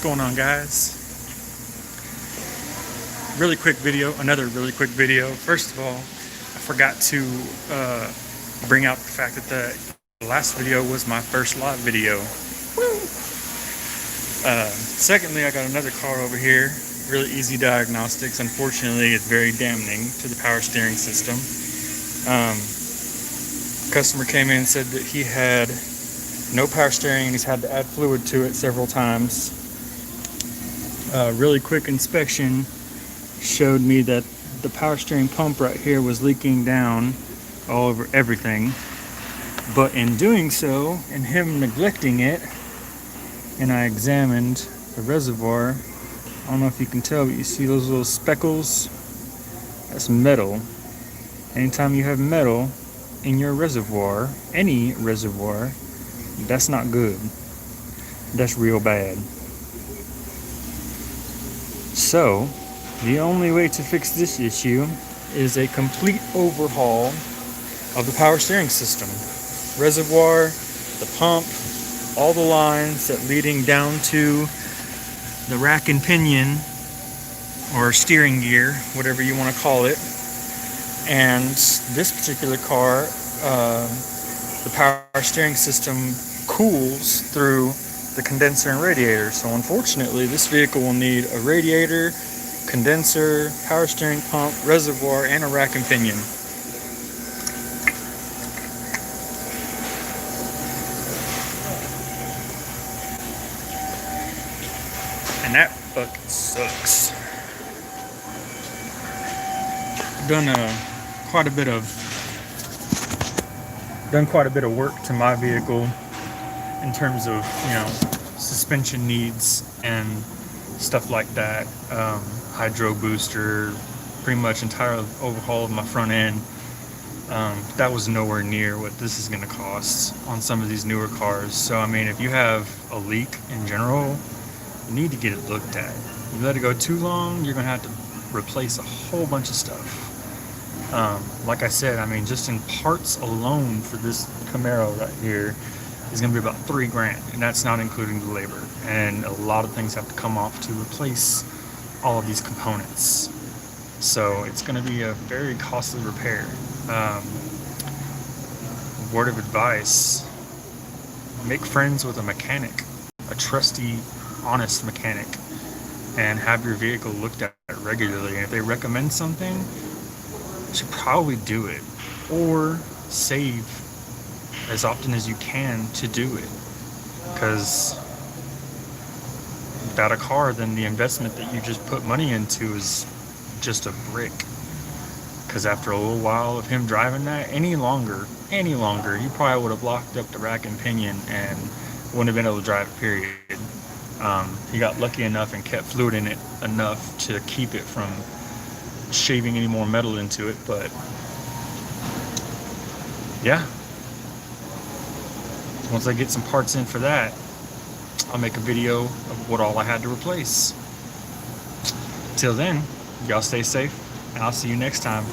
What's going on, guys? Really quick video, another really quick video. First of all, I forgot to bring out the fact that the last video was my first live video. Secondly, I got another car over here. Really easy diagnostics. Unfortunately, it's very damning to the power steering system. Customer came in and said that he had no power steering and he's had to add fluid to it several times. Really quick inspection showed me that the power steering pump right here was leaking down all over everything. But in doing so, and him neglecting it, and I examined the reservoir, I don't know if you can tell, but you see those little speckles? That's metal. Anytime you have metal in your reservoir, any reservoir, that's not good. That's real bad. So, the only way to fix this issue is a complete overhaul of the power steering system. Reservoir, the pump, all the lines that leading down to the rack and pinion, or steering gear, whatever you want to call it. And this particular car, the power steering system cools through the condenser and radiator. So unfortunately, this vehicle will need a radiator, condenser, power steering pump, reservoir, and a rack and pinion. And that fucking sucks. Done quite a bit of work to my vehicle in terms of, suspension needs and stuff like that. Hydro booster, pretty much entire overhaul of my front end. That was nowhere near what this is going to cost on some of these newer cars. So I mean, if you have a leak in general, you need to get it looked at. You let it go too long, you're going to have to replace a whole bunch of stuff. Like I said, I mean, just in parts alone for this Camaro right here is going to be about $3,000, and that's not including the labor. And a lot of things have to come off to replace all of these components. So it's going to be a very costly repair. Word of advice: make friends with a mechanic, a trusty, honest mechanic, and have your vehicle looked at regularly. And if they recommend something, you should probably do it, or save as often as you can to do it, because without a car, then the investment that you just put money into is just a brick. Because after a little while of him driving that any longer, you probably would have locked up the rack and pinion and wouldn't have been able to drive it, period. He got lucky enough and kept fluid in it enough to keep it from shaving any more metal into it. But yeah, once I get some parts in for that, I'll make a video of what all I had to replace. Till then, y'all stay safe, and I'll see you next time.